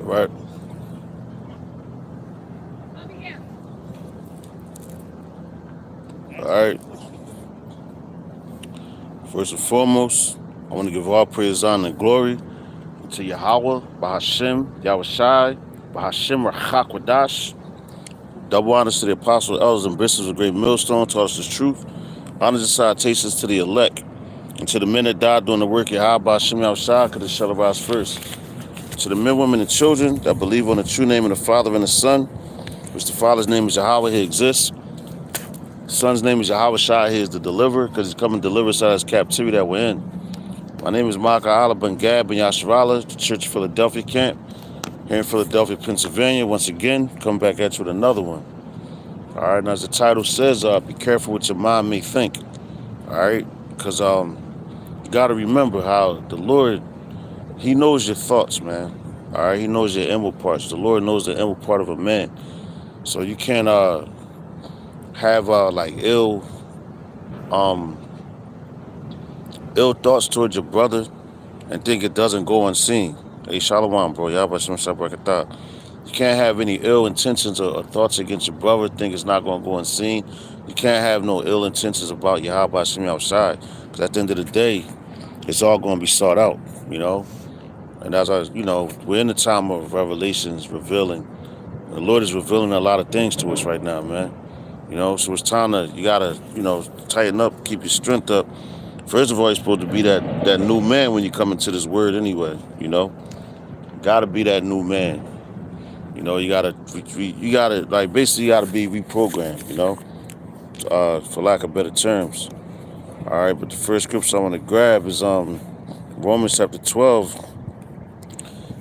Right. All right. First and foremost, I want to give all praise, honor, and glory to Yahweh, Bahashem, Yahweh Shai, Bahashem Rachakwadash. Double honors to the apostles, elders, and bishops of Great Millstone, taught us the truth. Honors and salutations to the elect, and to the men that died doing the work of Yahweh, Bahashem Yahweh Shai, because it shall arise first. To the men, women, and children that believe on the true name of the Father and the Son, which the Father's name is Yahweh, he exists. The Son's name is Yahweh Shai, he is the deliverer, because he's come and deliver us out of this captivity that we're in. My name is Maka Allah Ben Gab Ben Yasharala, the Church of Philadelphia camp, here in Philadelphia, Pennsylvania. Once again, come back at you with another one. All right, and as the title says, be careful what your mind may think. All right, because you got to remember how the Lord, he knows your thoughts, man. All right, he knows your inward parts. The Lord knows the inward part of a man. So you can't have like ill thoughts towards your brother and think it doesn't go unseen. Hey, Shalom, bro. You can't have any ill intentions or thoughts against your brother, think it's not going to go unseen. You can't have no ill intentions about Yahweh Shem outside, because at the end of the day, it's all going to be sought out, you know. And as we're in the time of revelations, revealing. The Lord is revealing a lot of things to us right now, man. You know, so it's time you got to, tighten up, keep your strength up. First of all, you're supposed to be that new man when you come into this word anyway, you know. Got to be that new man. You know, you got to basically you got to be reprogrammed, you know, for lack of better terms. All right, but the first scripture I want to grab is Romans chapter 12.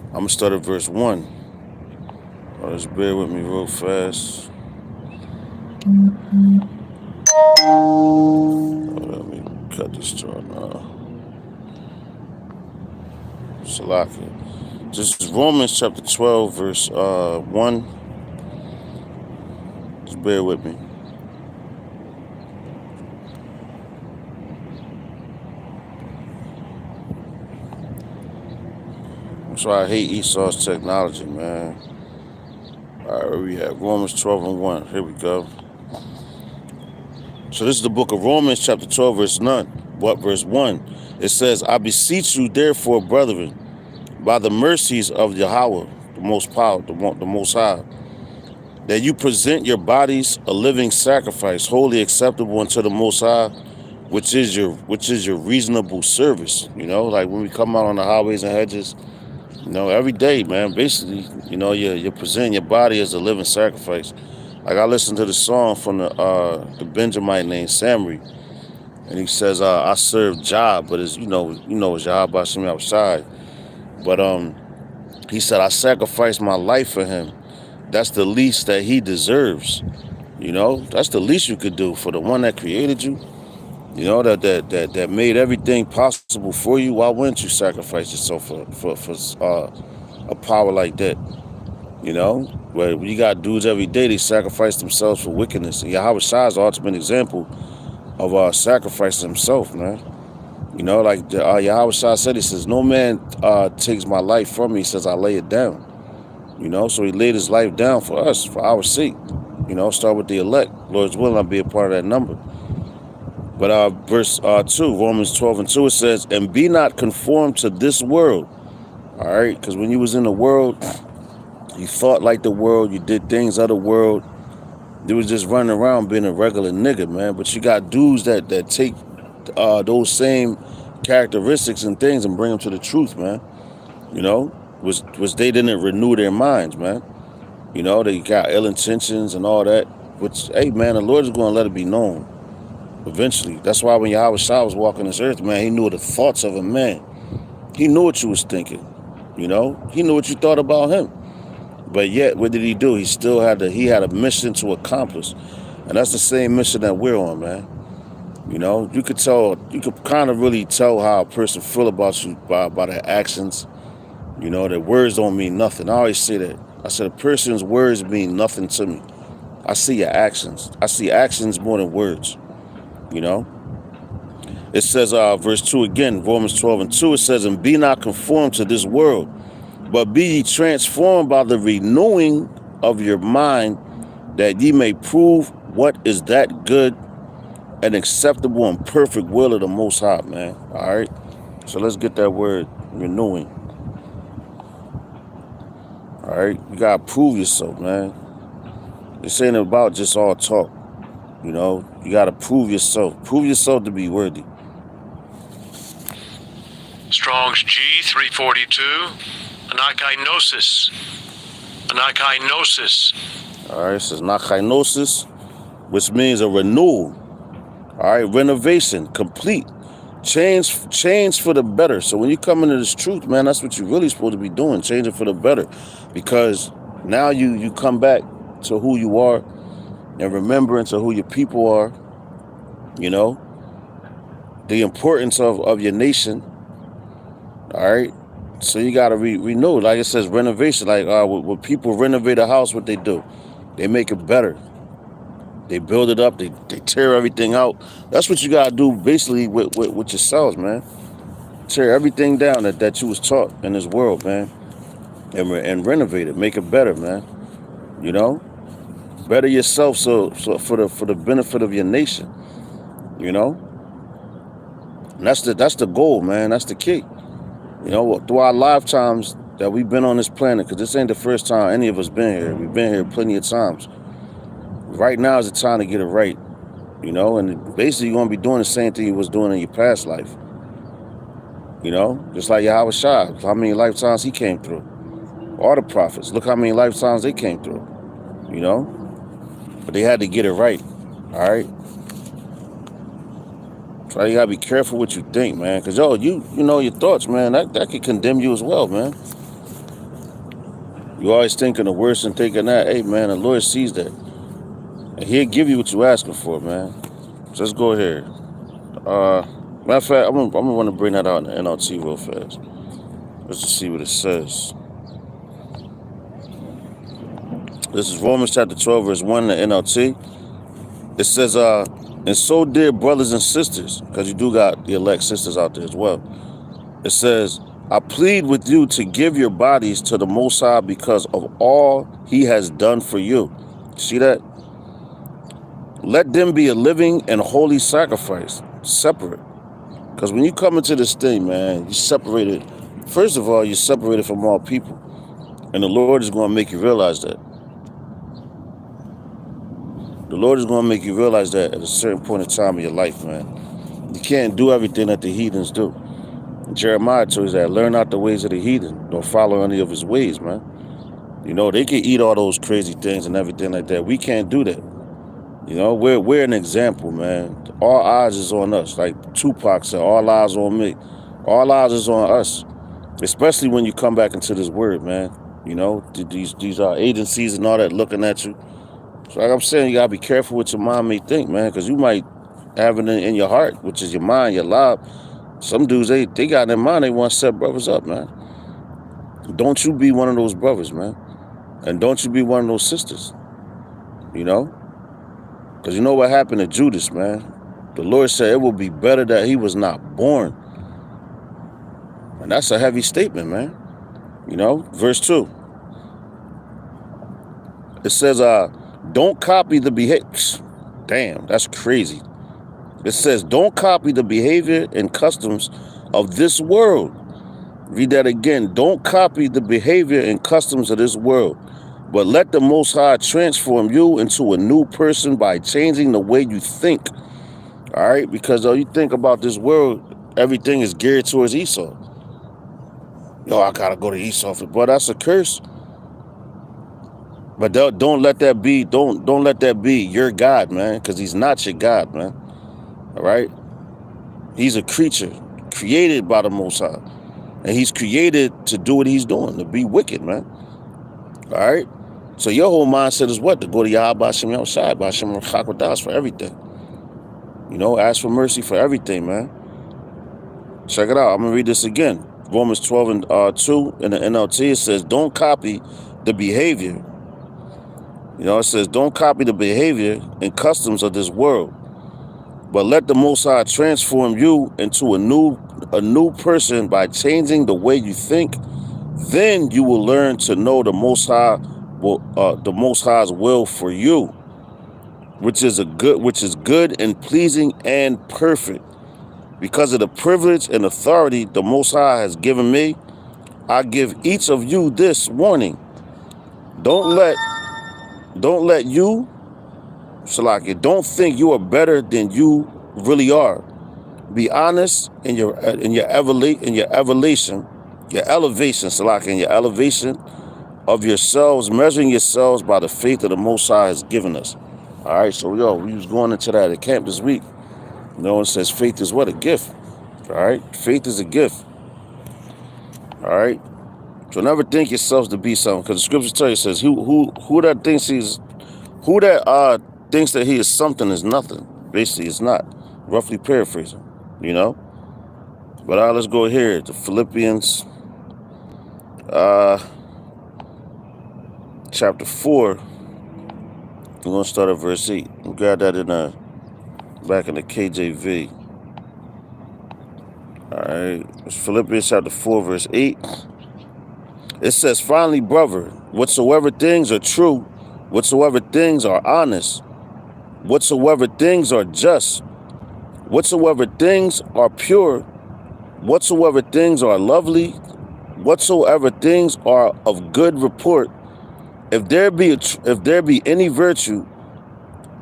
I'm going to start at verse 1. Just bear with me real fast. Let me cut this chart now. Salaki. This is Romans chapter 12, verse 1. Just bear with me. That's why I hate Esau's technology, man. All right, where we at? Romans 12 and 1. Here we go. So this is the book of Romans, chapter 12, verse 1. It says, I beseech you, therefore, brethren, by the mercies of Yahweh, the Most Powerful, the Most High, that you present your bodies a living sacrifice, wholly acceptable unto the Most High, which is your reasonable service. You know, like when we come out on the highways and hedges, you know, every day, man, basically, you know, you're presenting your body as a living sacrifice. Like I listened to the song from the Benjamite named Samri, and he says, I serve Jah, but it's, it's Yahweh Bashem outside. But he said, I sacrificed my life for him. That's the least that he deserves. You know, that's the least you could do for the one that created you. You know, that made everything possible for you. Why wouldn't you sacrifice yourself for a power like that? You know, where you got dudes every day, they sacrifice themselves for wickedness. And Yahweh Shai is the ultimate example of sacrificing himself, man. You know, like Yahweh Shai said, he says, no man takes my life from me. He says, I lay it down. You know, so he laid his life down for us, for our sake. You know, start with the elect. Lord's willing, I'll be a part of that number. But verse 2, Romans 12 and 2, it says, and be not conformed to this world. All right, because when you was in the world, you thought like the world, you did things of the world. You was just running around being a regular nigga, man. But you got dudes that take those same characteristics and things and bring them to the truth, man. You know, was they didn't renew their minds, man. You know, they got ill intentions and all that. Which, hey, man, the Lord is going to let it be known eventually. That's why when Yahweh Shai was walking this earth, man, he knew the thoughts of a man. He knew what you was thinking, you know. He knew what you thought about him. But yet, what did he do? He still had a mission to accomplish. And that's the same mission that we're on, man. You know, you could kind of really tell how a person feel about you by their actions. You know, their words don't mean nothing. I always say that. I said, a person's words mean nothing to me. I see your actions. I see actions more than words. You know? It says, verse 2 again, Romans 12 and 2, it says, and be not conformed to this world, But be ye transformed by the renewing of your mind, that ye may prove what is that good and acceptable and perfect will of the Most High, man. All right? So let's get that word renewing. All right? You got to prove yourself, man. This ain't about just all talk. You know, you got to prove yourself. Prove yourself to be worthy. Strong's G342. Anakinosis. Anakinosis. All right, it says nakinosis, which means a renewal. All right, renovation, complete. Change for the better. So when you come into this truth, man, that's what you're really supposed to be doing, changing for the better. Because now you come back to who you are and remembering to who your people are, you know, the importance of your nation. All right. So you got to renew. Like it says renovation. Like when people renovate a house, what they do? They make it better. They build it up. They tear everything out. That's what you got to do basically with yourselves, man. Tear everything down that you was taught in this world, man. And renovate it. Make it better, man. You know? Better yourself so for the benefit of your nation. You know? And that's the goal, man. That's the key. You know, through our lifetimes that we've been on this planet, because this ain't the first time any of us been here. We've been here plenty of times. Right now is the time to get it right, you know, and basically you're going to be doing the same thing you was doing in your past life. You know, just like Yahweh Shai, how many lifetimes he came through. All the prophets, look how many lifetimes they came through, you know, but they had to get it right, all right? So you got to be careful what you think, man, because, you know your thoughts, man, that could condemn you as well, man. You always thinking the worst and thinking that, hey, man, the Lord sees that. And he'll give you what you're asking for, man. So let's go here. Matter of fact, I'm gonna want to bring that out in the NLT real fast. Let's just see what it says. This is Romans chapter 12, verse 1 in the NLT. It says, and so dear brothers and sisters, because you do got the elect sisters out there as well. It says, I plead with you to give your bodies to the Most High because of all he has done for you. See that? Let them be a living and holy sacrifice, separate. Because when you come into this thing, man, you're separated. First of all, you're separated from all people. And the Lord is going to make you realize that. The Lord is going to make you realize that at a certain point in time in your life, man. You can't do everything that the heathens do. Jeremiah told us that, learn not the ways of the heathen. Don't follow any of his ways, man. You know, they can eat all those crazy things and everything like that. We can't do that. You know, we're an example, man. All eyes is on us. Like Tupac said, all eyes on me. All eyes is on us. Especially when you come back into this word, man. You know, these agencies and all that looking at you. So like I'm saying, you gotta be careful what your mind may think, man, because you might have it in your heart, which is your mind, your life. Some dudes, they got in their mind they want to set brothers up, man. Don't you be one of those brothers, man. And don't you be one of those sisters. You know? Because you know what happened to Judas, man? The Lord said it would be better that he was not born. And that's a heavy statement, man. You know, verse 2. It says, don't copy the behavior. Damn, that's crazy. It says, don't copy the behavior and customs of this world. Read that again. Don't copy the behavior and customs of this world, but let the Most High transform you into a new person by changing the way you think. All right? Because you think about this world, everything is geared towards Esau. I got to go to Esau. But that's a curse. But don't let that be, don't let that be your God, man, because he's not your God, man. All right? He's a creature created by the Most High. And he's created to do what he's doing, to be wicked, man. All right? So your whole mindset is what? To go to Yahweh Shem Shai, Bashem Chakwadash for everything. You know, ask for mercy for everything, man. Check it out. I'm going to read this again. Romans 12 and 2 in the NLT, it says, don't copy the behavior. You know, it says, don't copy the behavior and customs of this world, but let the Most High transform you into a new person by changing the way you think. Then you will learn to know the Most High, the Most High's will for you, which is good and pleasing and perfect. Because of the privilege and authority the Most High has given me, I give each of you this warning. Don't let you, Salaki, don't think you are better than you really are. Be honest in your elevation, Salaki, in your elevation of yourselves, measuring yourselves by the faith that the Most High has given us. All right, so we was going into that at camp this week. You know, it says faith is what? A gift. All right, faith is a gift. All right, so never think yourselves to be something, because the scriptures tell you, it says who that thinks thinks that he is something is nothing. Basically, it's not. Roughly paraphrasing, you know. But let's go here to Philippians, chapter 4. We're gonna start at verse 8. We got that in back in the KJV. All right, it's Philippians chapter 4, verse 8. It says, "Finally, brother, whatsoever things are true, whatsoever things are honest, whatsoever things are just, whatsoever things are pure, whatsoever things are lovely, whatsoever things are of good report, if there be any virtue,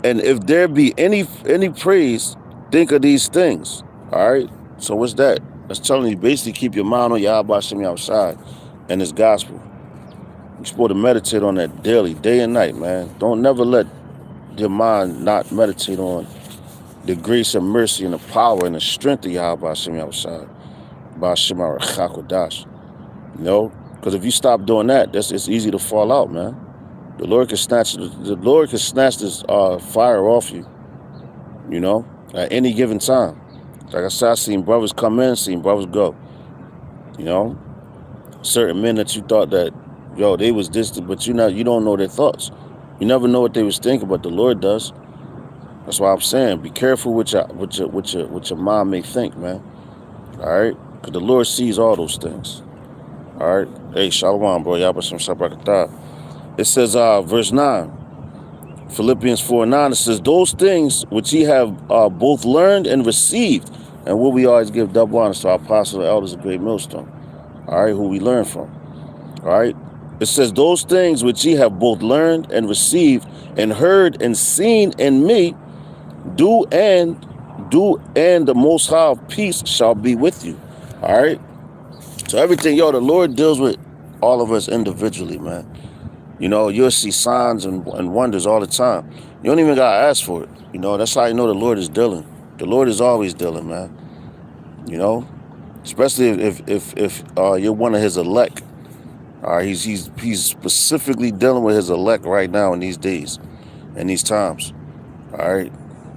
and if there be any praise, think of these things." All right. So what's that? That's telling you basically keep your mind on Yahweh Shem outside and His gospel. You're supposed to meditate on that daily, day and night, man. Don't never let your mind not meditate on the grace and mercy and the power and the strength of Yahweh Shem outside. Ba'ashem Hakodash. You know, because if you stop doing that, it's easy to fall out, man. The Lord can snatch this fire off you, you know, at any given time. Like I said, I seen brothers come in, seen brothers go. You know, certain men that you thought that, yo, they was distant, but you don't know their thoughts. You never know what they was thinking, but the Lord does. That's why I'm saying, be careful what your mind may think, man. All right, because the Lord sees all those things. All right, hey, Shalom, bro. Yabashim Shabrakatah. It says, verse 9, Philippians 4:9. It says, "Those things which ye have both learned and received," and what we always give double honor to our apostles and elders of Great Millstone. All right, who we learn from. All right, it says, "Those things which ye have both learned and received and heard and seen in me, do and the Most High of peace shall be with you." All right, so everything, the Lord deals with all of us individually, man. You know, you'll see signs and wonders all the time. You don't even gotta ask for it. You know, that's how you know the Lord is dealing. The Lord is always dealing, man. You know, especially if you're one of His elect. All right, he's specifically dealing with His elect right now in these days, and these times. All right,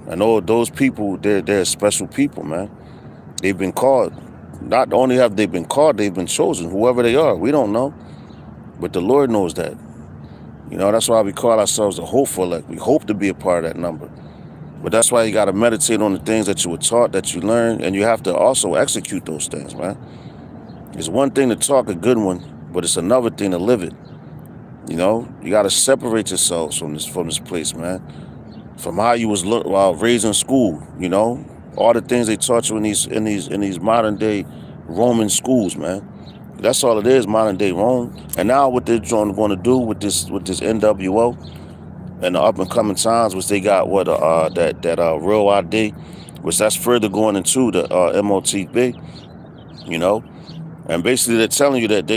I know those people. They're special people, man. They've been called. Not only have they been called, they've been chosen. Whoever they are, we don't know, but the Lord knows that. You know, that's why we call ourselves the hopeful elect. We hope to be a part of that number. But that's why you got to meditate on the things that you were taught, that you learned, and you have to also execute those things, man. It's one thing to talk a good one, but it's another thing to live it. You know, you got to separate yourselves from this place, man. From how you was raised in school, you know, all the things they taught you in these modern day Roman schools, man. That's all it is, modern day Rome. And now what they're going to do with this NWO and the up and coming times, which they got that Real ID, which that's further going into the MOTB, you know. And basically they're telling you that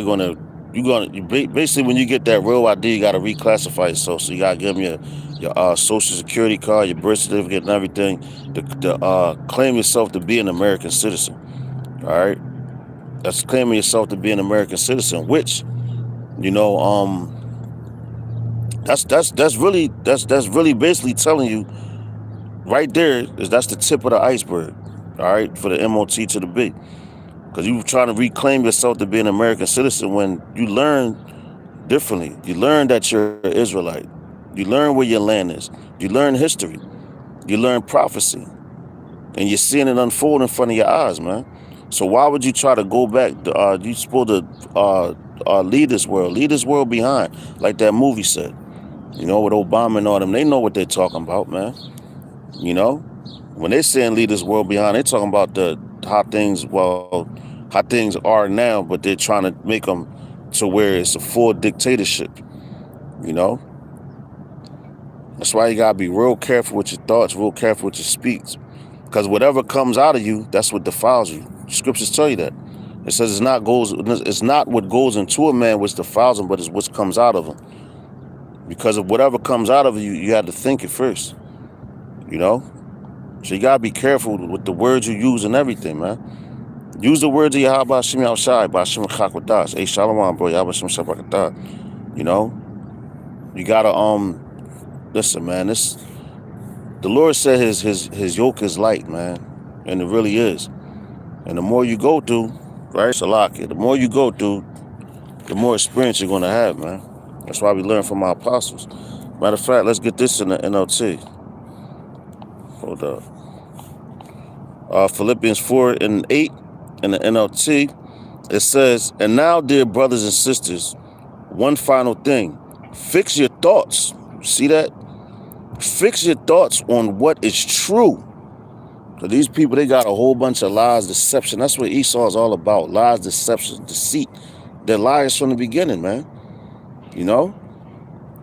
basically when you get that Real ID, you got to reclassify yourself. So you got to give them your social security card, your birth certificate, and everything to claim yourself to be an American citizen. All right. That's claiming yourself to be an American citizen, which, you know, that's really basically telling you right there that's the tip of the iceberg, all right, for the MOT to the B, because you trying to reclaim yourself to be an American citizen when you learn differently. You learn that you're an Israelite. You learn where your land is. You learn history. You learn prophecy, and you're seeing it unfold in front of your eyes, man. So why would you try to go back? You're supposed to lead this world behind, like that movie said. You know, with Obama and all them, they know what they're talking about, man. You know, when they're saying lead this world behind, they're talking about how things are now, but they're trying to make them to where it's a full dictatorship. You know, that's why you gotta be real careful with your thoughts, real careful with your speech, because whatever comes out of you, that's what defiles you. Scriptures tell you that. It says it's not what goes into a man which defiles him, but it's what comes out of him. Because of whatever comes out of you, you have to think it first. You know, so you gotta be careful with the words you use and everything, man. Use the words of Yahweh Hashem Yahushai, B'Hashem Chakwadash. Hey, Shalom, bro. Yahweh Hashem Shabbat. You know, you gotta listen, man. The Lord said his yoke is light, man, and it really is. And the more you go through, right, Salaki, the more you go through, the more experience you're gonna have, man. That's why we learn from our apostles. Matter of fact, let's get this in the NLT. Hold up. Philippians 4:8 in the NLT, it says, "And now, dear brothers and sisters, one final thing. Fix your thoughts." See that? Fix your thoughts on what is true. So these people, they got a whole bunch of lies, deception. That's what Esau is all about. Lies, deception, deceit. They're liars from the beginning, man. You know?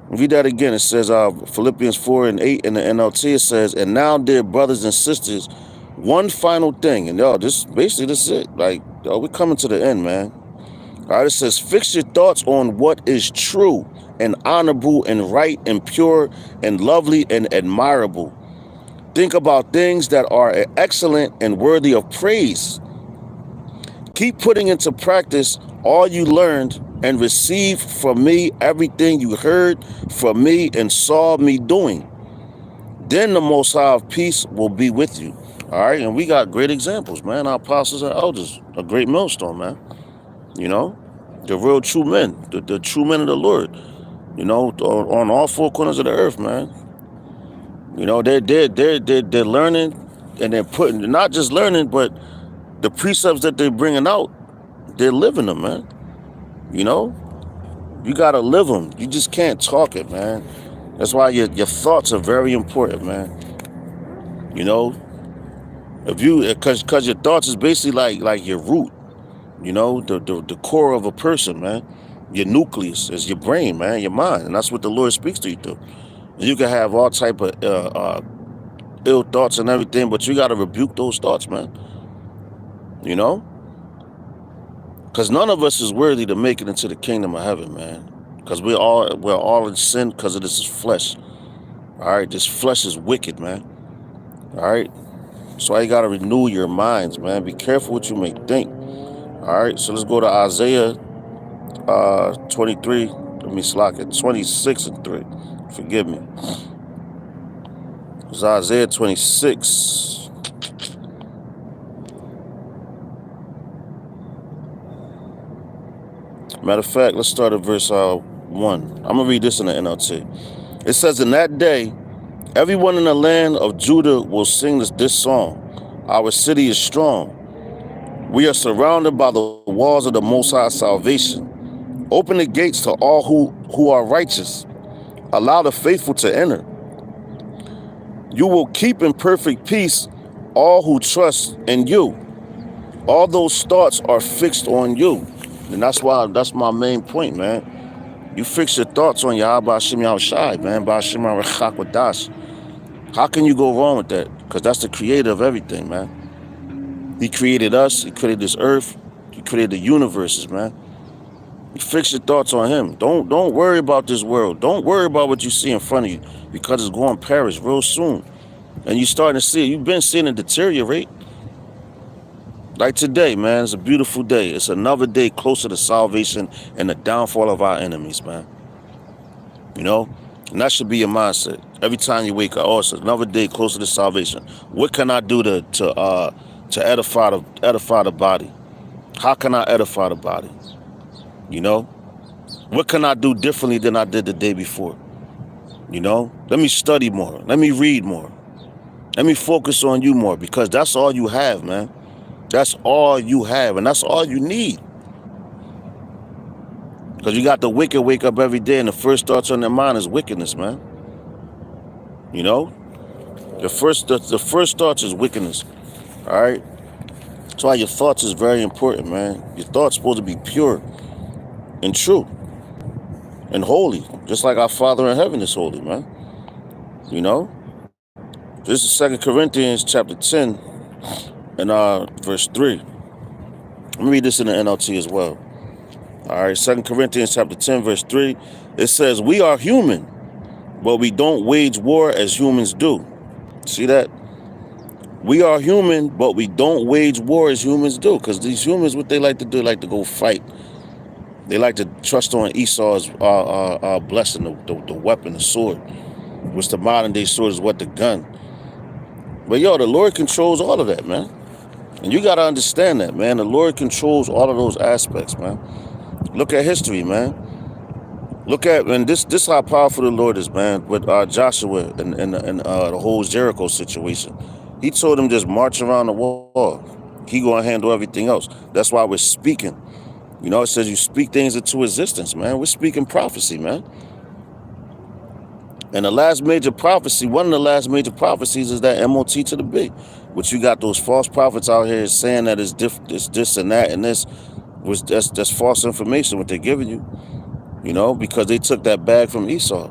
Read that again. It says, Philippians 4:8 in the NLT, it says, "And now, dear brothers and sisters, one final thing." And this is it. Like, we're coming to the end, man. All right, it says, "Fix your thoughts on what is true and honorable and right and pure and lovely and admirable. Think about things that are excellent and worthy of praise. Keep putting into practice all you learned and received from me, everything you heard from me and saw me doing. Then the Most High of peace will be with you." All right, and we got great examples, man. Our apostles and elders, a great millstone, man. You know, the real true men, the true men of the Lord. You know, on all four corners of the earth, man. You know, they're learning, and they're putting, not just learning, but the precepts that they're bringing out, they're living them, man. You know, you gotta live them. You just can't talk it, man. That's why your thoughts are very important, man. You know, because your thoughts is basically like your root. You know, the core of a person, man. Your nucleus is your brain, man, your mind, and that's what the Lord speaks to you through. You can have all type of ill thoughts and everything, but you got to rebuke those thoughts, man. You know, because none of us is worthy to make it into the kingdom of heaven, man. Because we're all in sin because of this flesh. All right, this flesh is wicked, man. All right, so you got to renew your minds, man. Be careful what you may think. All right, so let's go to Isaiah 23. Let me slack it. 26:3. Forgive me. It's Isaiah 26. Matter of fact, let's start at verse 1. I'm going to read this in the NLT. It says, "In that day, everyone in the land of Judah will sing this song. Our city is strong. We are surrounded by the walls of the Most High salvation. Open the gates to all who are righteous. Allow the faithful to enter. You will keep in perfect peace all who trust in you." All those thoughts are fixed on you. And that's my main point, man. You fix your thoughts on Yahweh Hashem Yahushai, man. B'Hashem Chakwadash. How can you go wrong with that? Because that's the creator of everything, man. He created us. He created this earth. He created the universes, man. You fix your thoughts on him. Don't worry about this world. Don't worry about what you see in front of you, because it's going to perish real soon. And you're starting to see it. You've been seeing it deteriorate. Like today, man, it's a beautiful day. It's another day closer to salvation and the downfall of our enemies, man. You know? And that should be your mindset. Every time you wake up, oh, it's another day closer to salvation. What can I do to edify the body? How can I edify the body? You know? What can I do differently than I did the day before? You know? Let me study more. Let me read more. Let me focus on you more, because that's all you have, man. That's all you have, and that's all you need. Because you got the wicked wake up every day and the first thoughts on their mind is wickedness, man. You know? The first thoughts is wickedness. All right? That's why your thoughts is very important, man. Your thoughts supposed to be pure and true and holy. Just like our Father in heaven is holy, man. You know? This is 2 Corinthians chapter 10 and verse 3. Let me read this in the NLT as well. All right, 2 Corinthians chapter 10, verse 3. It says, we are human, but we don't wage war as humans do. See that? We are human, but we don't wage war as humans do. Because these humans, what they like to do, like to go fight. They like to trust on Esau's blessing, the weapon, the sword. Which the modern day sword is what, the gun. But yo, the Lord controls all of that, man. And you got to understand that, man. The Lord controls all of those aspects, man. Look at history, man. Look at, and this how powerful the Lord is, man. With Joshua and the whole Jericho situation. He told him just march around the wall. He gonna handle everything else. That's why we're speaking. You know, it says you speak things into existence, man. We're speaking prophecy, man. And the last major prophecy, one of the last major prophecies is that MOT to the B. Which you got those false prophets out here saying that it's this and that and this. That's false information what they're giving you. You know, because they took that bag from Esau.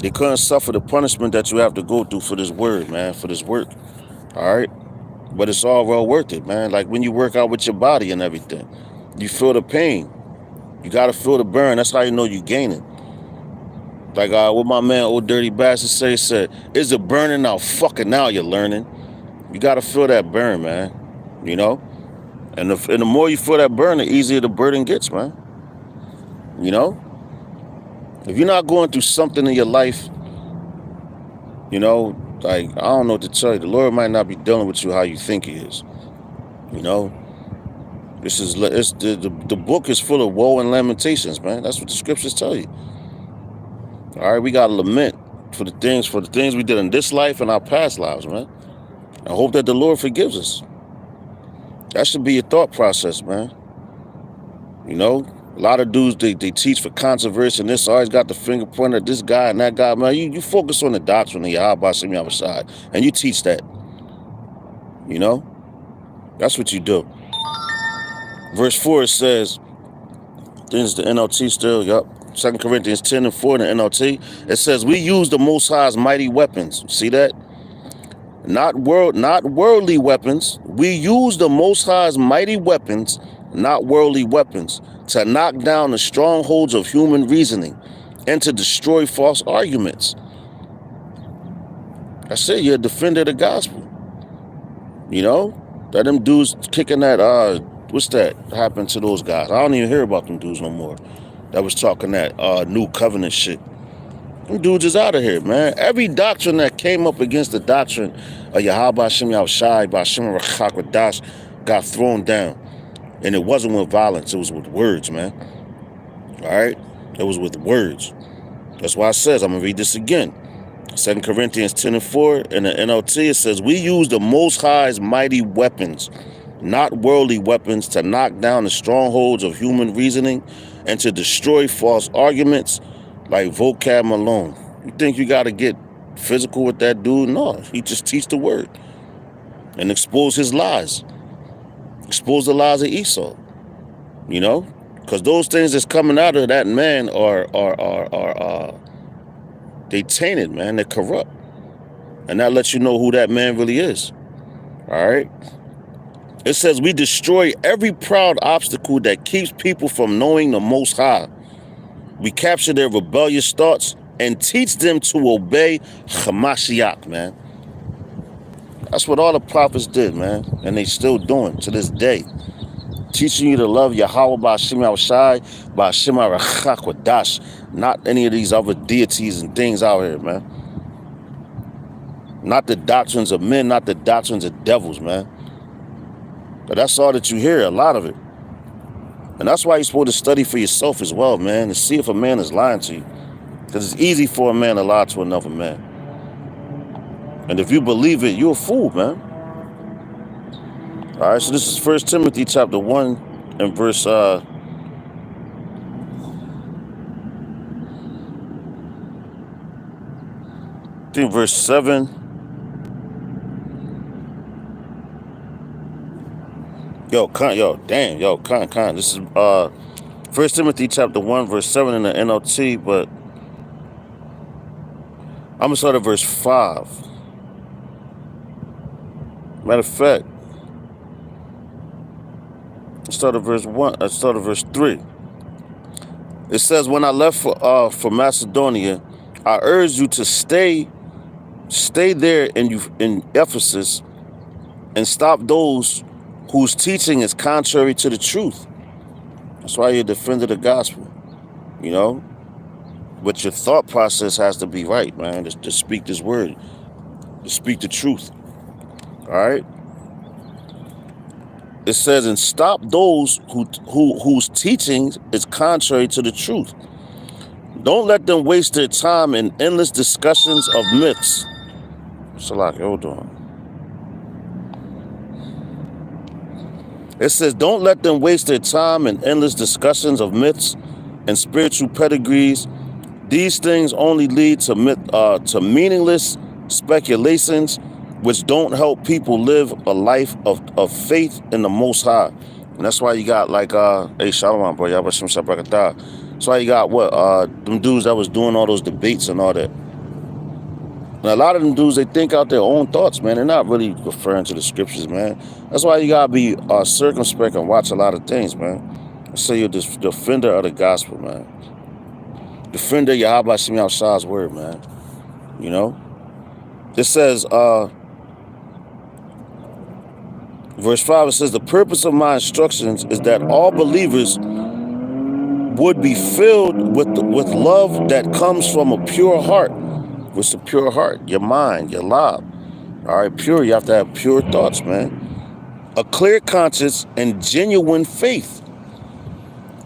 They couldn't suffer the punishment that you have to go through for this word, man, for this work. All right? But it's all well worth it, man. Like when you work out with your body and everything, you feel the pain. You got to feel the burn. That's how you know you're gaining. Like what my man, Old Dirty Bastard said, is it burning now? Fucking now you're learning. You got to feel that burn, man. You know? And the more you feel that burn, the easier the burden gets, man. You know? If you're not going through something in your life, you know, like, I don't know what to tell you. The Lord might not be dealing with you how you think he is. You know? The book is full of woe and lamentations, man. That's what the scriptures tell you. All right, we got to lament for the things we did in this life and our past lives, man. I hope that the Lord forgives us. That should be your thought process, man. You know, a lot of dudes, they teach for controversy and this always got the finger pointed at this guy and that guy. Man, you focus on the doctrine of Yahweh Shem Yahushai and you teach that. You know, that's what you do. Verse 4, it says, this is the NLT still, yup. 2 Corinthians 10 and 4 in the NLT. It says, we use the Most High's mighty weapons. See that? Not worldly weapons. We use the Most High's mighty weapons, not worldly weapons, to knock down the strongholds of human reasoning and to destroy false arguments. I say you're a defender of the gospel. You know? That them dudes kicking that, what's that happened to those guys? I don't even hear about them dudes no more. That was talking that new covenant shit. Them dudes is out of here, man. Every doctrine that came up against the doctrine of Yahweh Shem Yahushai, Ba'Shem Rachak Wadash, got thrown down. And it wasn't with violence, it was with words, man. All right? It was with words. That's why it says, I'm going to read this again. 2 Corinthians 10 and 4 in the NLT, it says, we use the Most High's mighty weapons, not worldly weapons, to knock down the strongholds of human reasoning and to destroy false arguments like Vocab Malone. You think you got to get physical with that dude? No, he just teach the word and expose his lies. Expose the lies of Esau, you know? Because those things that's coming out of that man are they tainted, man. They're corrupt. And that lets you know who that man really is. All right? It says, we destroy every proud obstacle that keeps people from knowing the Most High. We capture their rebellious thoughts and teach them to obey Hamashiach, man. That's what all the prophets did, man. And they still doing to this day. Teaching you to love Yahweh Ba'Shem Yahushai, Ba'Shem Rachak Wadash, not any of these other deities and things out here, man. Not the doctrines of men, not the doctrines of devils, man. But that's all that you hear, a lot of it. And that's why you're supposed to study for yourself as well, man, to see if a man is lying to you. Because it's easy for a man to lie to another man. And if you believe it, you're a fool, man. All right, so this is 1 Timothy chapter 1 and verse think verse 7. Damn. This is First Timothy chapter 1, verse 7 in the NLT, but I'm gonna start at verse 5. Matter of fact, let's start at verse 1. Let's start at verse 3. It says, when I left for Macedonia, I urged you to stay there in Ephesus and stop those whose teaching is contrary to the truth. That's why you're a defender of the gospel, you know? But your thought process has to be right, man, to speak this word, to speak the truth, all right? It says, and stop those whose teaching is contrary to the truth. Don't let them waste their time in endless discussions of myths. Salaki, hold on. It says, don't let them waste their time in endless discussions of myths and spiritual pedigrees. These things only lead to meaningless speculations, which don't help people live a life of faith in the Most High. And that's why you got like, hey, Shalom, bro, Yabashim Shabrakatah. That's why you got them dudes that was doing all those debates and all that. And a lot of them dudes, they think out their own thoughts, man. They're not really referring to the scriptures, man. That's why you gotta be circumspect and watch a lot of things, man. So you're the defender of the gospel, man. Defender of Yahweh Shem Shah's word, man. You know? It says, verse 5, it says, the purpose of my instructions is that all believers would be filled with love that comes from a pure heart. What's a pure heart? Your mind, your lob. All right, pure. You have to have pure thoughts, man. A clear conscience and genuine faith.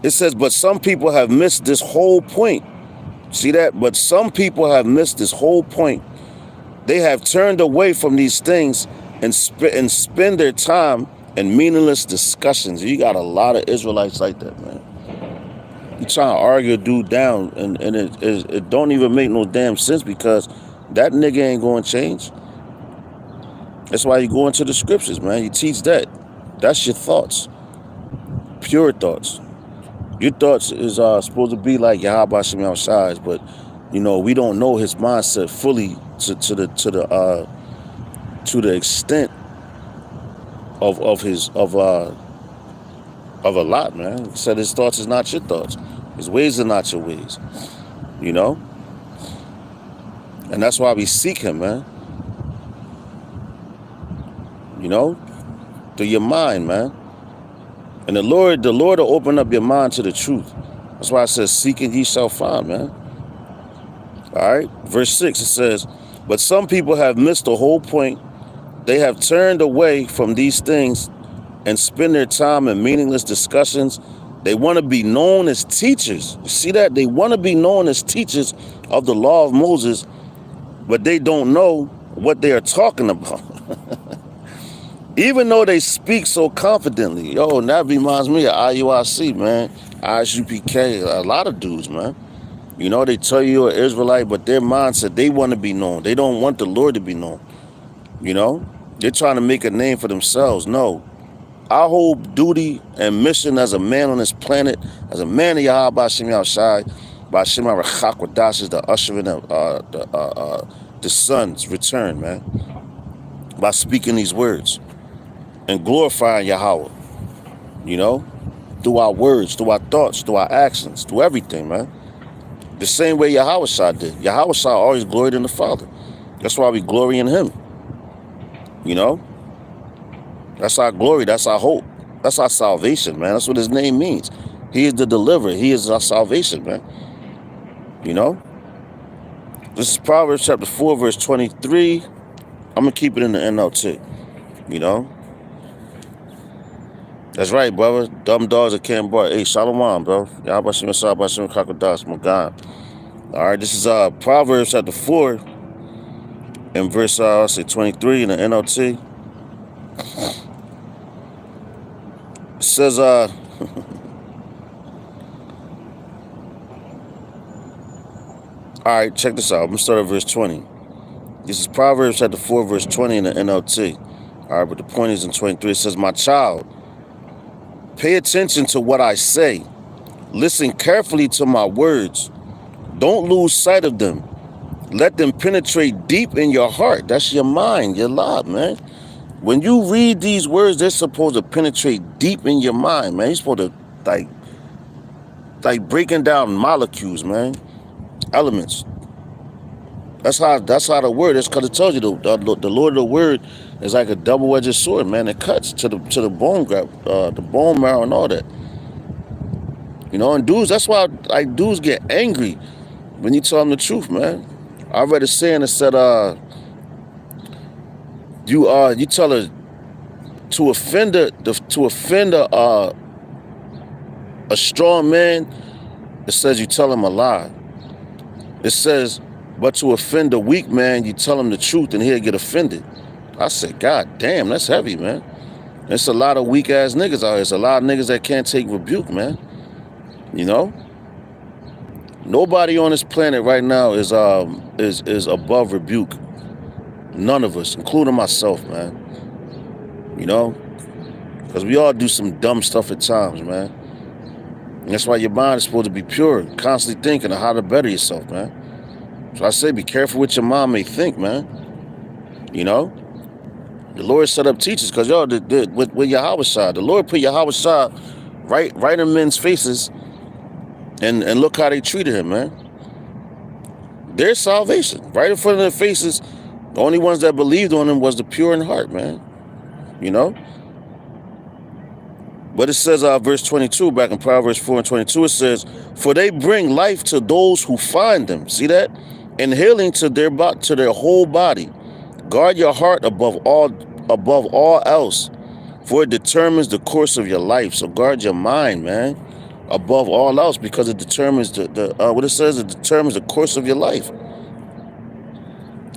It says, but some people have missed this whole point. See that? But some people have missed this whole point. They have turned away from these things and spend their time in meaningless discussions. You got a lot of Israelites like that, man. You trying to argue a dude down, and it don't even make no damn sense, because that nigga ain't going to change. That's why you go into the scriptures, man. You teach that. That's your thoughts. Pure thoughts. Your thoughts is supposed to be like Yahweh Shem Shai's, but you know, we don't know his mindset fully to the extent of a lot, man. He said his thoughts is not your thoughts. His ways are not your ways. You know? And that's why we seek him, man. You know? Through your mind, man. And the Lord will open up your mind to the truth. That's why it says, seek and ye shall find, man. All right? Verse 6, it says, but some people have missed the whole point. They have turned away from these things and spend their time in meaningless discussions. They want to be known as teachers. You see that? They want to be known as teachers of the law of Moses, but they don't know what they are talking about. Even though they speak so confidently. Yo, and that reminds me of IUIC, man. ISUPK, a lot of dudes, man. You know, they tell you you're an Israelite, but their mindset, they want to be known. They don't want the Lord to be known. You know? They're trying to make a name for themselves. No. Our whole duty and mission as a man on this planet, as a man of Yahweh Shem Shai, by Shem Rachakwadash, is the ushering of the son's return, man. By speaking these words and glorifying Yahweh, you know, through our words, through our thoughts, through our actions, through everything, man. The same way Yahweh Shai did. Yahweh Shai always gloried in the Father. That's why we glory in him. You know? That's our glory. That's our hope. That's our salvation, man. That's what his name means. He is the deliverer. He is our salvation, man. You know? This is Proverbs chapter 4, verse 23. I'm going to keep it in the NLT. You know? That's right, brother. Dumb dogs that can't bark. Hey, Shalom, bro. Yahweh Shem Shai, Shem Kakodas, my God. All right, this is Proverbs chapter 4 and verse, 23 in the NLT. It says, all right, check this out. I'm going to start at verse 20. This is Proverbs chapter 4, verse 20 in the NLT. All right, but the point is in 23, it says, my child, pay attention to what I say. Listen carefully to my words. Don't lose sight of them. Let them penetrate deep in your heart. That's your mind, your lot, man. When you read these words, they're supposed to penetrate deep in your mind, man. You're supposed to, like breaking down molecules, man. Elements. That's how the word is, because it tells you the Lord of the word is like a double-edged sword, man. It cuts to the bone the bone marrow and all that. You know, and dudes, that's why like dudes get angry when you tell them the truth, man. I read a saying that said, you tell her to offend a strong man, it says you tell him a lie. It says, but to offend a weak man, you tell him the truth and he'll get offended. I said, God damn, that's heavy, man. There's a lot of weak ass niggas out here. There's a lot of niggas that can't take rebuke, man. You know? Nobody on this planet right now is above rebuke. None of us, including myself, man. You know? Because we all do some dumb stuff at times, man. And that's why your mind is supposed to be pure, constantly thinking of how to better yourself, man. So I say be careful what your mind may think, man. You know? The Lord set up teachers, because y'all with Yahweh Shai. The Lord put Yahweh Shai right in men's faces, and look how they treated him, man. Their salvation, right in front of their faces. The only ones that believed on him was the pure in heart, man. You know? But it says, verse 22, back in Proverbs 4 and 22, it says, for they bring life to those who find them. See that? And healing to their whole body. Guard your heart above all else, for it determines the course of your life. So guard your mind, man, above all else, because it determines what it says, it determines the course of your life.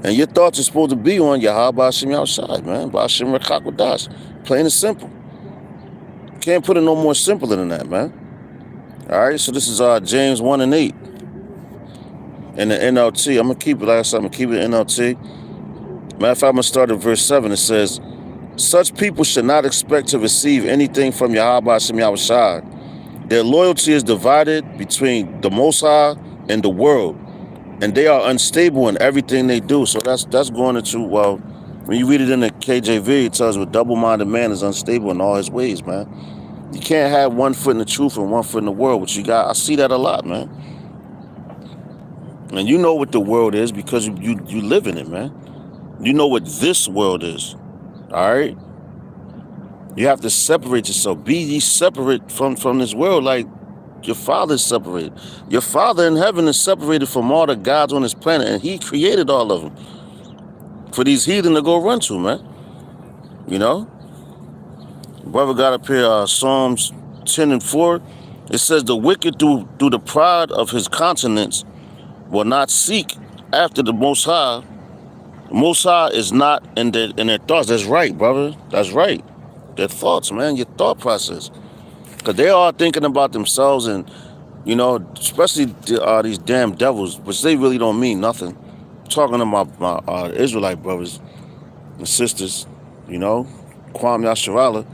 And your thoughts are supposed to be on Yahweh Hashem Yahushai, man, Ba'ashem Rekakwadash. Plain and simple. Can't put it no more simpler than that, man. All right, so this is James 1 and 8 in the NLT. I'm gonna keep it, like I said, I'm gonna keep it NLT. Matter of fact, I'm gonna start at verse 7. It says, such people should not expect to receive anything from Yahweh Hashem Yahushai. Their loyalty is divided between the Most High and the world, and they are unstable in everything they do. So that's going into, well, when you read it in the KJV, it tells you a double-minded man is unstable in all his ways, man. You can't have one foot in the truth and one foot in the world, but you got, I see that a lot, man. And you know what the world is because you live in it, man. You know what this world is, all right? You have to separate yourself. Be ye separate from this world like your Father is separated. Your Father in heaven is separated from all the gods on this planet, and he created all of them for these heathen to go run to, man. You know? Brother got up here, Psalms 10 and 4. It says, the wicked through the pride of his countenance will not seek after the Most High. The Most High is not in their thoughts. That's right, brother. That's right. Their thoughts, man, your thought process. Because they are thinking about themselves and, you know, especially these damn devils, which they really don't mean nothing. I'm talking to my Israelite brothers and sisters, you know, Kwam Yasharala.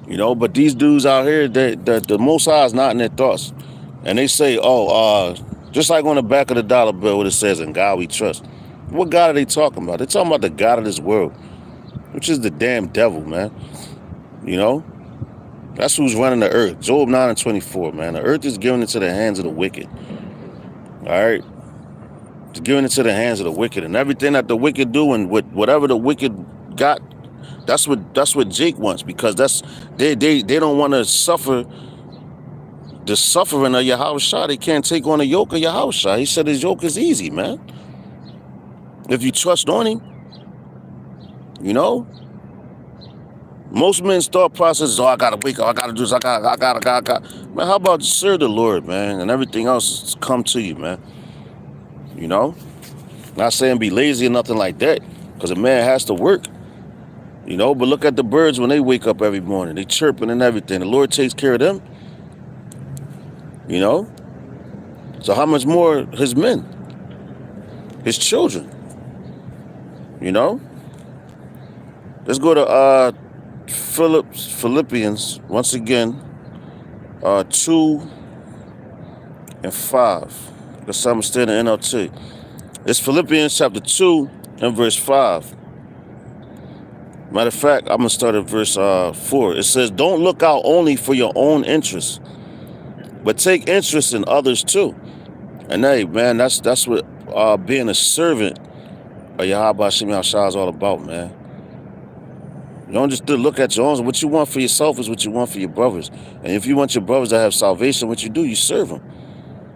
You know, but these dudes out here, the Most High is not in their thoughts. And they say, just like on the back of the dollar bill, what it says, in God we trust. What God are they talking about? They're talking about the God of this world, which is the damn devil, man. You know? That's who's running the earth. Job 9 and 24, man. The earth is given into the hands of the wicked. All right? It's given into the hands of the wicked. And everything that the wicked do and whatever the wicked got, that's what Jake wants, because they don't want to suffer the suffering of Yahweh Shai. They can't take on the yoke of Yahweh Shai. He said his yoke is easy, man. If you trust on him, you know. Most men's thought process is, I gotta wake up, I gotta do this, I gotta. Man, how about serve the Lord, man, and everything else come to you, man. You know? Not saying be lazy or nothing like that, because a man has to work. You know, but look at the birds when they wake up every morning. They chirping and everything. The Lord takes care of them. You know? So how much more his men? His children? You know? Let's go to Philippians, once again, 2 and 5. Let's understand the NLT. It's Philippians chapter 2 and verse 5. Matter of fact, I'm going to start at verse 4. It says, don't look out only for your own interests, but take interest in others too. And hey, man, that's what being a servant of Yahweh Hashem Yahushua is all about, man. You don't just look at your own. What you want for yourself is what you want for your brothers. And if you want your brothers to have salvation, what you do, you serve them.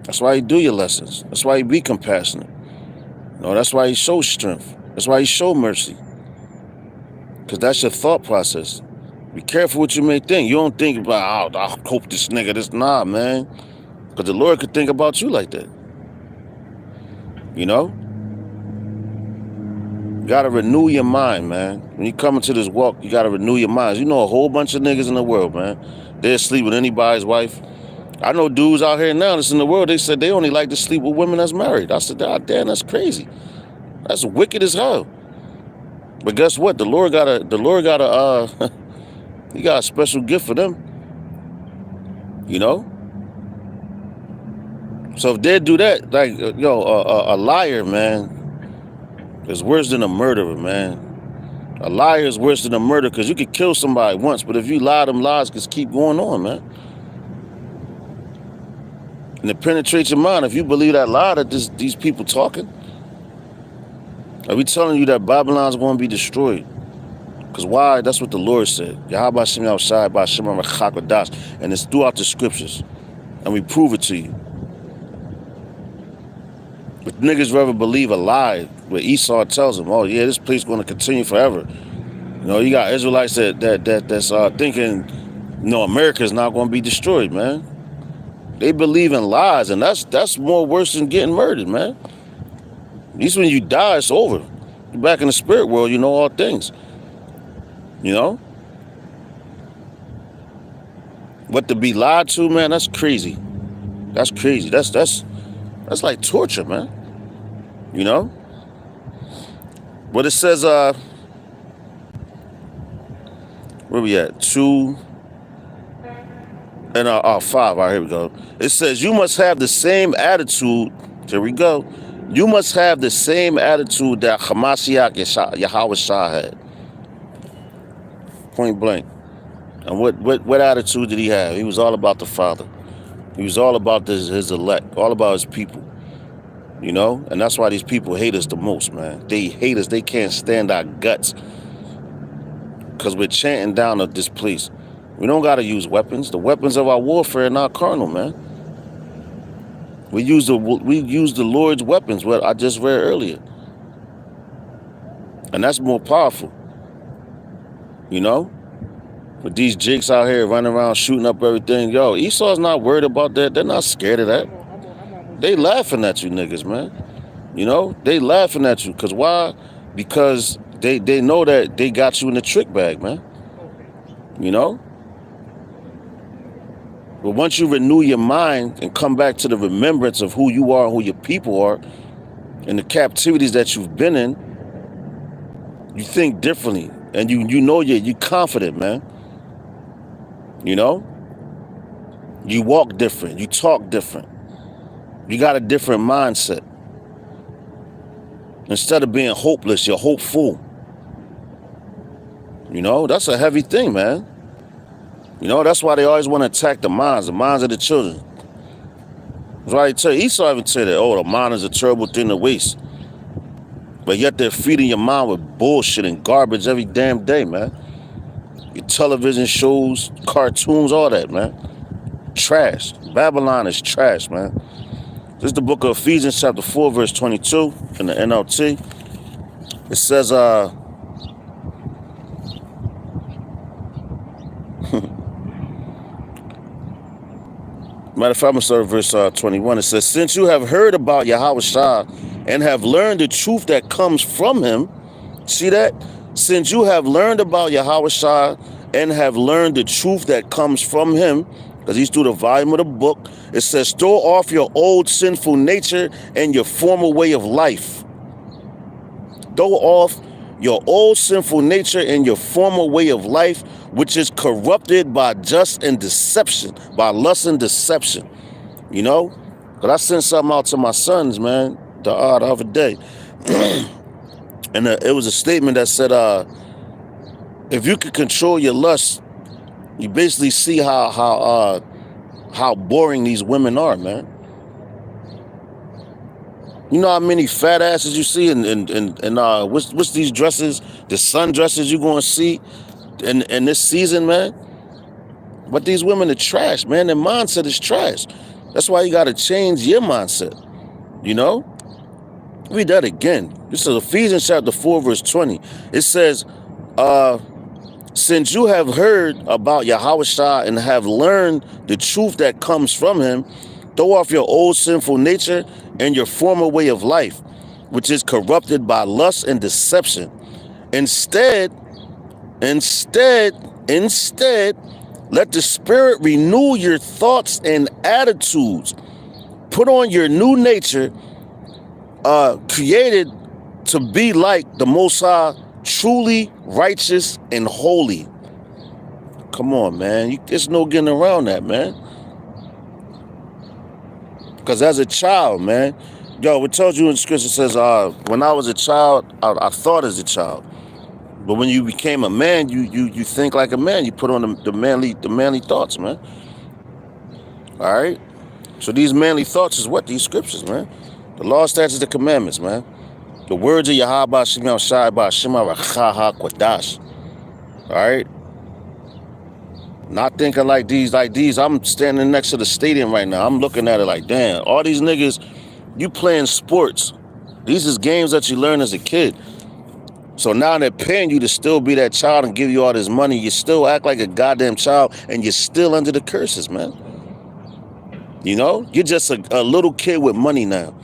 That's why you do your lessons. That's why you be compassionate. That's why you show strength. That's why you show mercy. Because that's your thought process. Be careful what you may think. You don't think about, I hope this nigga, this. Nah, man. Because the Lord could think about you like that. You know? You got to renew your mind, man. When you come into this walk, you got to renew your minds. You know a whole bunch of niggas in the world, man. They'll sleep with anybody's wife. I know dudes out here now that's in the world, they said they only like to sleep with women that's married. I said, God damn, that's crazy. That's wicked as hell. But guess what? The Lord got he got a special gift for them. You know? So if they do that, like, a liar, man, is worse than a murderer, man. A liar is worse than a murderer because you could kill somebody once, but if you lie, them lies just keep going on, man. And it penetrates your mind. If you believe that lie that these people talking, are we telling you that Babylon's going to be destroyed? Because why? That's what the Lord said. Yahweh Hashem Yahushua by Shema Rechakadas. And it's throughout the scriptures. And we prove it to you. But niggas rather believe a lie where Esau tells them, oh yeah, this place going to continue forever. You got Israelites that's thinking, America's not going to be destroyed, man. They believe in lies, and that's more worse than getting murdered, man. At least when you die, it's over. You're back in the spirit world, you know all things. You know? But to be lied to, man, that's crazy. That's crazy. That's like torture, man. You know? But it says, where we at? 2 and 5. All right, here we go. It says, you must have the same attitude. Here we go. You must have the same attitude that Hamashiach Yahweh Shah had. Point blank. And what attitude did he have? He was all about the Father. He was all about his elect, all about his people. And that's why these people hate us the most, man. They hate us. They can't stand our guts. Because we're chanting down at this place. We don't got to use weapons. The weapons of our warfare are not carnal, man. We use the Lord's weapons, what I just read earlier. And that's more powerful. But these jakes out here running around shooting up everything. Esau's not worried about that. They're not scared of that. They laughing at you niggas, man. They laughing at you. Because why? Because they know that they got you in the trick bag, man. But once you renew your mind and come back to the remembrance of who you are and who your people are and the captivities that you've been in, you think differently. And you're confident, man. You walk different. You talk different. You got a different mindset. Instead of being hopeless, you're hopeful. That's a heavy thing, man. That's why they always want to attack the minds of the children. That's why they tell Esau even say that, the mind is a terrible thing to waste. But yet they're feeding your mind with bullshit and garbage every damn day, man. Your television shows, cartoons, all that, man. Trash. Babylon is trash, man. This is the book of Ephesians chapter 4, verse 22 in the NLT. It says, matter of fact, I'm going to start at verse 21. It says, since you have heard about Yahweh Shah and have learned the truth that comes from him, see that? Since you have learned about Yahweh Shah and have learned the truth that comes from him, because he's through the volume of the book, it says, throw off your old sinful nature and your former way of life. Throw off your old sinful nature and your former way of life, which is corrupted by lust and deception, you know? But I sent something out to my sons, man, the other day. And it was a statement that said, if you could control your lust, you basically see how boring these women are, man. You know how many fat asses you see and what's these dresses, the sundresses you gonna see in this season, man? But these women are trash, man. Their mindset is trash. That's why you gotta change your mindset, you know? Read that again. This is Ephesians chapter 4, verse 20. It says, since you have heard about Yahushua and have learned the truth that comes from him, throw off your old sinful nature and your former way of life, which is corrupted by lust and deception. Instead, let the Spirit renew your thoughts and attitudes. Put on your new nature, created to be like the Most High, truly righteous and holy. Come on, man. There's no getting around that, man. Because as a child, man, yo, it tells you in scripture, says, when I was a child, I thought as a child. But when you became a man, you think like a man. You put on the manly thoughts, man. All right? So these manly thoughts is what? These scriptures, man. The law, statutes, the commandments, man. The words of Yahweh Shema Shai Shema Rachaha Kwadash. All right? Not thinking like these. I'm standing next to the stadium right now. I'm looking at it like, damn, all these niggas, you playing sports. These is games that you learn as a kid. So now they're paying you to still be that child and give you all this money. You still act like a goddamn child and you're still under the curses, man. You know? You're just a little kid with money now.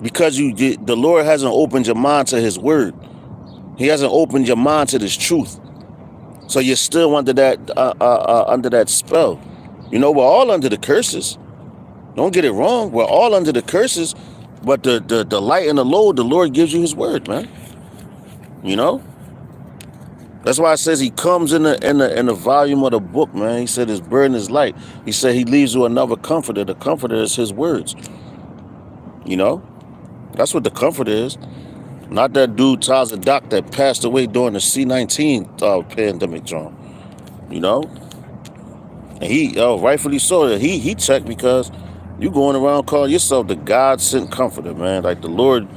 Because the Lord hasn't opened your mind to his word. He hasn't opened your mind to this truth. So you're still under that spell. You know, we're all under the curses. Don't get it wrong. We're all under the curses. But the light and the load, the Lord gives you his word, man. You know? That's why it says he comes in the volume of the book, man. He said his burden is light. He said he leaves you another comforter. The comforter is his words. You know? That's what the comforter is. Not that dude, Taza Doc, that passed away during the C-19 pandemic, John. You know? And he, rightfully so, he checked because you going around calling yourself the God-sent comforter, man. Like the Lord,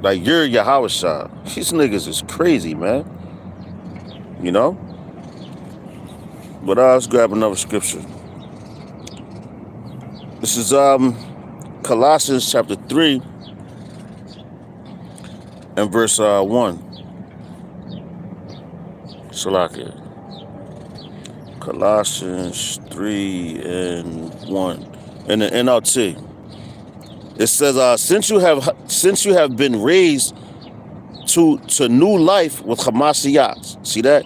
like you're Yahushua. These niggas is crazy, man. You know? But let's grab another scripture. This is Colossians chapter 3 and verse 1. Shalakia. Colossians 3 and 1. In the NLT. It says, since you have been raised to new life with Hamashiach. See that?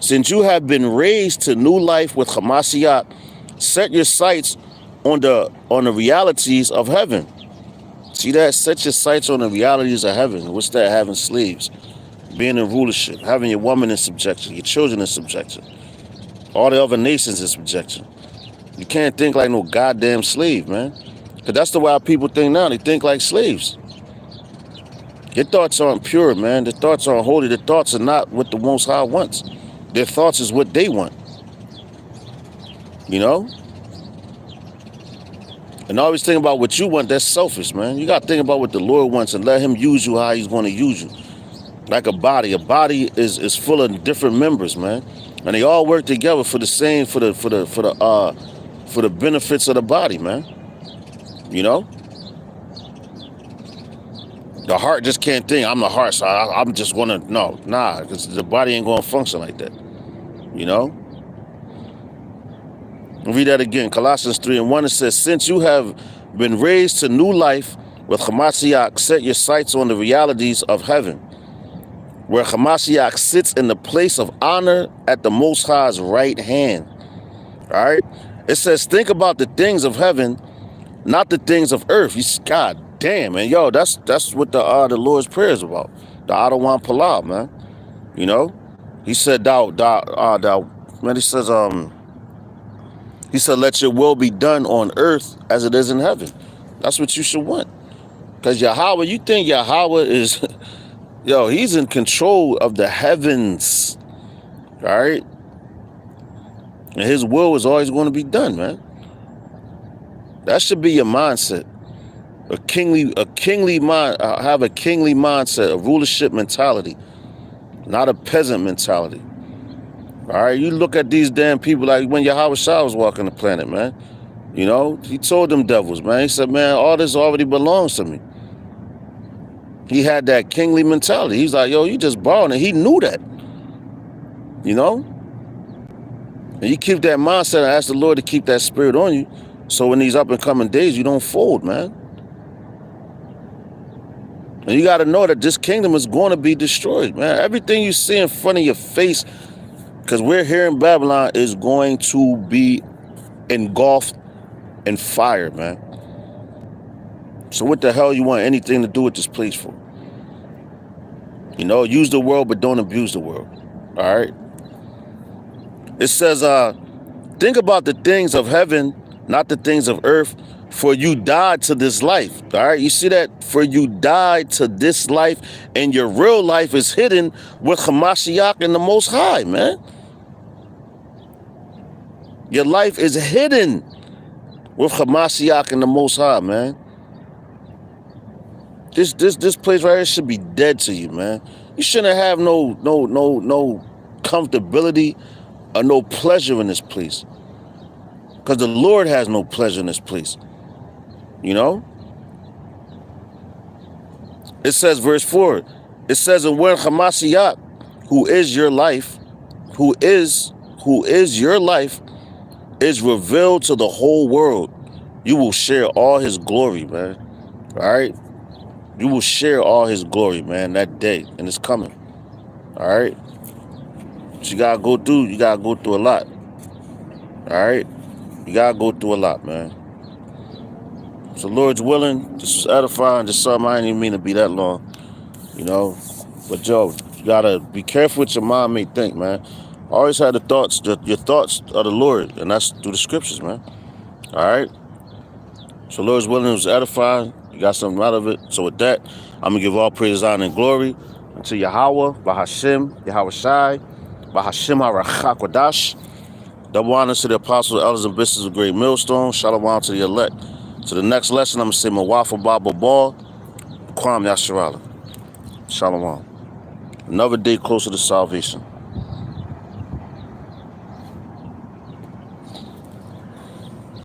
Since you have been raised to new life with Hamashiach, set your sights on the realities of heaven. See that? Set your sights on the realities of heaven. What's that? Having slaves, being in rulership, having your woman in subjection, your children in subjection, all the other nations in subjection. You can't think like no goddamn slave, man. Because that's the way our people think now. They think like slaves. Their thoughts aren't pure, man. Their thoughts aren't holy. Their thoughts are not what the Most High wants. Their thoughts is what they want. You know? And always think about what you want. That's selfish, man. You got to think about what the Lord wants and let him use you how he's going to use you. Like a body. A body is full of different members, man. And they all work together for the same, for the benefits of the body, man. You know? The heart just can't think, I'm the heart, so I'm just going to, nah, because the body ain't going to function like that. You know? Read that again. Colossians 3 and 1, it says, since you have been raised to new life with Hamashiach, set your sights on the realities of heaven, where Hamashiach sits in the place of honor at the Most High's right hand. All right? It says, think about the things of heaven, not the things of earth. God damn, man. Yo, that's what the Lord's Prayer is about. The Adawan Palah, man. You know? He said, man, he said, let your will be done on earth as it is in heaven. That's what you should want. Because Yahweh, you think Yahweh is, yo, he's in control of the heavens. All right? And his will is always going to be done, man. That should be your mindset. Have a kingly mindset, a rulership mentality, not a peasant mentality. All right, you look at these damn people like when Yahweh Shah was walking the planet, man. You know, he told them devils, man. He said, man, all this already belongs to me. He had that kingly mentality. He's like, yo, you just borrowing it. He knew that. You know? And you keep that mindset and ask the Lord to keep that spirit on you. So in these up and coming days, you don't fold, man. And you got to know that this kingdom is going to be destroyed, man. Everything you see in front of your face, because we're here in Babylon, is going to be engulfed in fire, man. So what the hell you want anything to do with this place for? You know, use the world, but don't abuse the world. All right? It says, think about the things of heaven, not the things of earth, for you died to this life. All right, you see that? For you died to this life, and your real life is hidden with Hamashiach and the Most High, man. Your life is hidden with Hamashiach and the Most High, man. This place right here should be dead to you, man. You shouldn't have no comfortability or no pleasure in this place. Because the Lord has no pleasure in this place. You know? It says, verse 4, it says, and when Hamashiach, who is your life, who is your life, is revealed to the whole world, you will share all his glory, man. All right? You will share all his glory, man, that day. And it's coming. All right? But you got to go through a lot. All right? You got to go through a lot, man. So Lord's willing, this was edifying. Just something I didn't even mean to be that long. You know? But, yo, you got to be careful what your mind may think, man. Always have your thoughts of the Lord. And that's through the scriptures, man. All right? So Lord's willing, it was edifying. You got something out of it. So with that, I'm going to give all praise, honor, and glory unto Yahweh, Bahashem, Yahweh Shai, Bahashem HaRachakwadash. Double honors to the apostles, elders, and bishops of Great Millstone. Shalom to the elect. To the next lesson, I'm going to say Mawafa Baba Ball, Kwam Yasharala. Shalom. Another day closer to salvation.